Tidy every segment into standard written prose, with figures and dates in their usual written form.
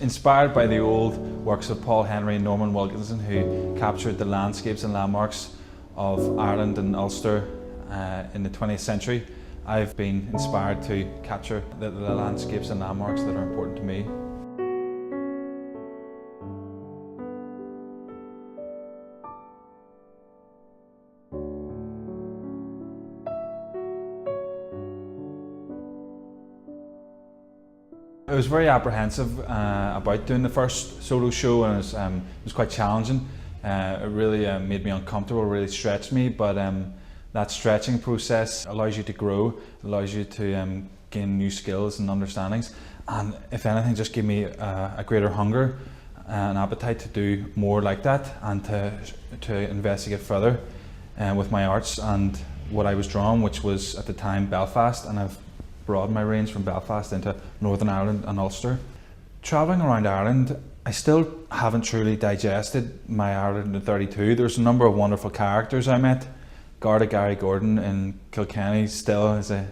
inspired by the old works of Paul Henry and Norman Wilkinson, who captured the landscapes and landmarks of Ireland and Ulster in the 20th century. I've been inspired to capture the landscapes and landmarks that are important to me. I was very apprehensive about doing the first solo show, and it was quite challenging. It really made me uncomfortable, really stretched me, but that stretching process allows you to grow, allows you to gain new skills and understandings, and if anything just gave me a greater hunger and appetite to do more like that, and to investigate further with my arts and what I was drawn, which was at the time Belfast, and I've broadened my range from Belfast into Northern Ireland and Ulster. Travelling around Ireland, I still haven't truly digested my Ireland in 32. There's a number of wonderful characters I met. Garda Gary Gordon in Kilkenny still is the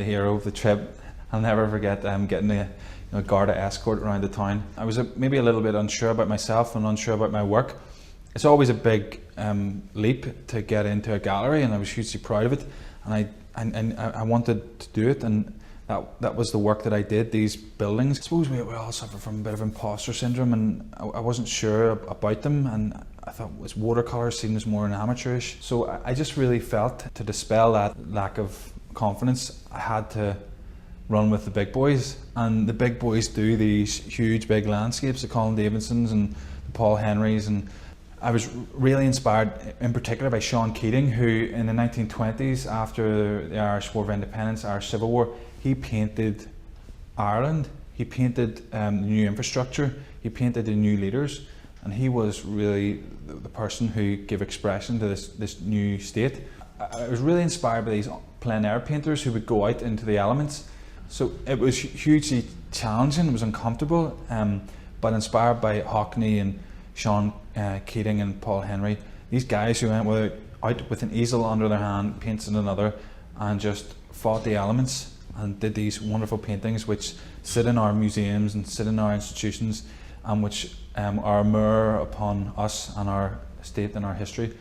hero of the trip. I'll never forget getting a Garda escort around the town. I was maybe a little bit unsure about myself and unsure about my work. It's always a big leap to get into a gallery, and I was hugely proud of it, and I wanted to do it, and that was the work that I did, these buildings. I suppose we all suffer from a bit of imposter syndrome, and I wasn't sure about them, and I thought it was watercolour seems more an amateurish. So I just really felt to dispel that lack of confidence, I had to run with the big boys, and the big boys do these huge big landscapes, the Colin Davidsons and the Paul Henrys, and I was really inspired in particular by Sean Keating, who in the 1920s, after the Irish War of Independence, Irish Civil War, he painted Ireland, he painted the new infrastructure, he painted the new leaders, and he was really the person who gave expression to this new state. I was really inspired by these plein air painters who would go out into the elements. So it was hugely challenging, it was uncomfortable, but inspired by Hockney and Sean Keating and Paul Henry, these guys who went out with an easel under their hand, paints in another, and just fought the elements and did these wonderful paintings which sit in our museums and sit in our institutions, and which are a mirror upon us and our state and our history,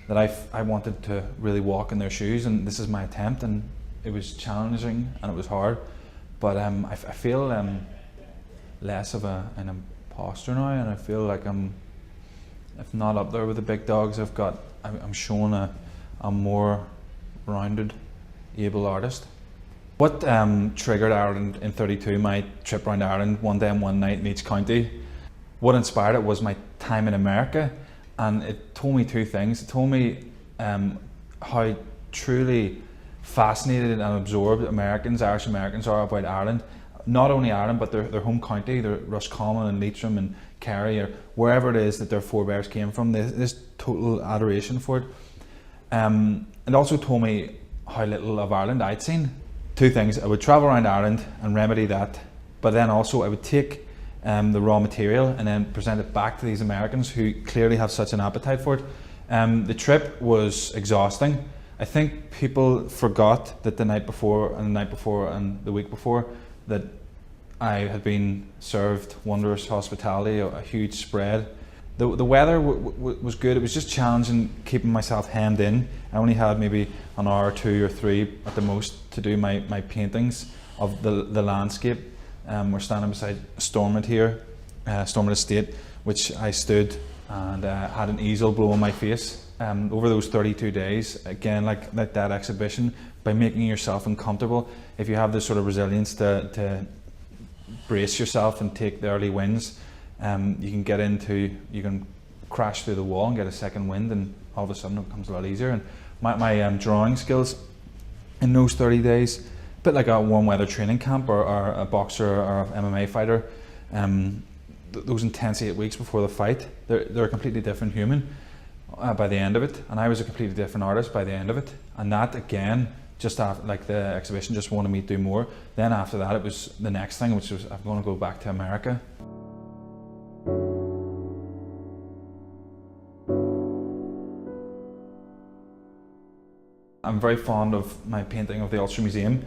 that I wanted to really walk in their shoes, and this is my attempt, and it was challenging and it was hard, but I feel less of an imposter now, and I feel like I'm, if not up there with the big dogs, I'm shown a more rounded, able artist. What triggered Ireland in 32, my trip around Ireland, one day and one night in each county? What inspired it was my time in America, and it told me two things. It told me how truly fascinated and absorbed Irish Americans are about Ireland. Not only Ireland, but their home county, their Roscommon and Leitrim and Kerry, or wherever it is that their forebears came from. This total adoration for it. It also told me how little of Ireland I'd seen. Two things: I would travel around Ireland and remedy that, but then also I would take the raw material and then present it back to these Americans who clearly have such an appetite for it. The trip was exhausting. I think people forgot that the night before and the week before that I had been served wondrous hospitality, a huge spread. The weather was good. It was just challenging keeping myself hemmed in. I only had maybe an hour or two or three at the most to do my paintings of the landscape. We're standing beside Stormont here, Stormont Estate, which I stood and had an easel blow in my face. Over those 32 days, again, like that exhibition, by making yourself uncomfortable, if you have this sort of resilience to brace yourself and take the early wins, you can crash through the wall and get a second wind, and all of a sudden it becomes a lot easier. And my drawing skills in those 30 days, a bit like a warm weather training camp or a boxer or an MMA fighter, those intense 8 weeks before the fight, they're a completely different human by the end of it, and I was a completely different artist by the end of it. And that again, just after, like, the exhibition just wanted me to do more. Then after that, it was the next thing, which was I'm going to go back to America. I'm very fond of my painting of the Ulster Museum.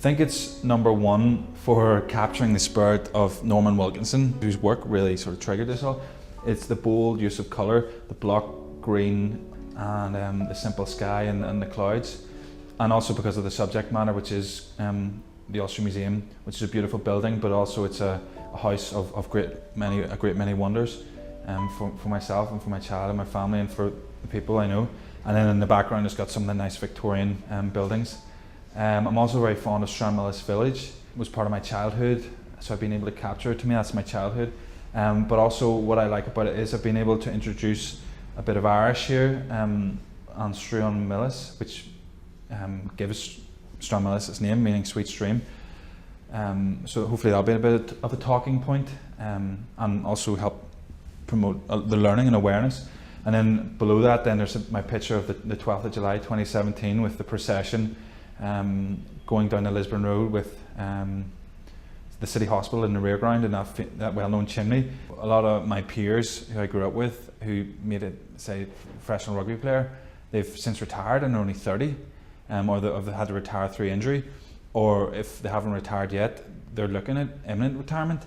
think it's number one for capturing the spirit of Norman Wilkinson, whose work really sort of triggered this all. It's the bold use of colour, the block green and the simple sky and the clouds, and also because of the subject matter, which is the Ulster Museum, which is a beautiful building, but also it's a house of a great many wonders for myself and for my child and my family and for the people I know. And then in the background it's got some of the nice Victorian buildings. I'm also very fond of Stranmillis village. It was part of my childhood, so I've been able to capture it. To me, that's my childhood. But also what I like about it is I've been able to introduce a bit of Irish here on Stranmillis, which gives Stranmillis its name, meaning sweet stream. So hopefully that'll be a bit of a talking point and also help promote the learning and awareness. And then below that, then there's my picture of the 12th of July 2017 with the procession going down the Lisburn Road with the City Hospital in the rear ground and that well-known chimney. A lot of my peers who I grew up with, who made it, say, professional rugby player, they've since retired and are only 30, or they've had to retire through injury, or if they haven't retired yet, they're looking at imminent retirement,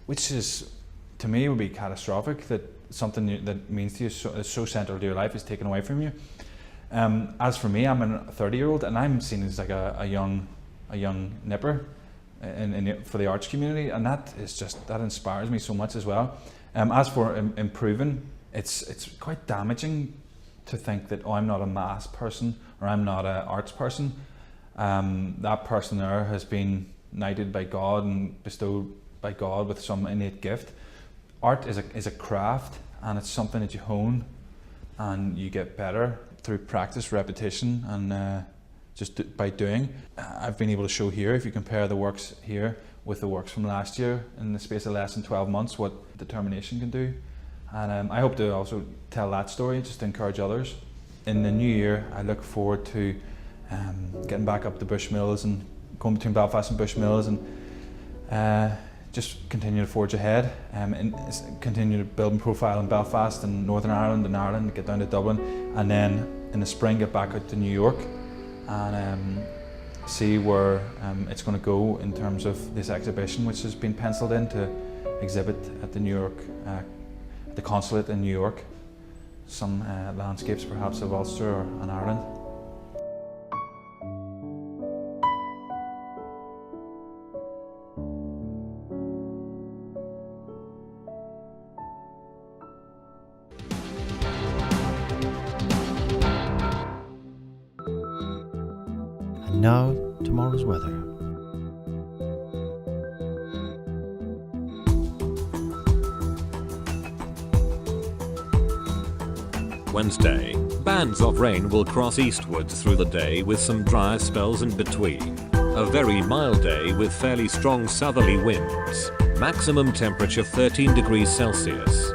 which is, to me, would be catastrophic, that something that means to you is so central to your life is taken away from you. As for me, I'm a 30-year-old and I'm seen as like a young nipper for the arts community, and that inspires me so much as well. As for improving, it's quite damaging to think that I'm not a maths person or I'm not an arts person. That person there has been knighted by God and bestowed by God with some innate gift. Art is a craft, and it's something that you hone and you get better through practice, repetition, and just by doing. I've been able to show here, if you compare the works here with the works from last year in the space of less than 12 months, what determination can do. And I hope to also tell that story, just to encourage others. In the new year, I look forward to getting back up to Bushmills and going between Belfast and Bushmills and just continue to forge ahead and continue to build and profile in Belfast and Northern Ireland and Ireland, get down to Dublin, and then in the spring get back out to New York and see where it's going to go in terms of this exhibition, which has been penciled in to exhibit at the New York, the consulate in New York, some landscapes perhaps of Ulster and Ireland. And now, tomorrow's weather. Wednesday, bands of rain will cross eastwards through the day with some drier spells in between. A very mild day with fairly strong southerly winds. Maximum temperature 13 degrees Celsius.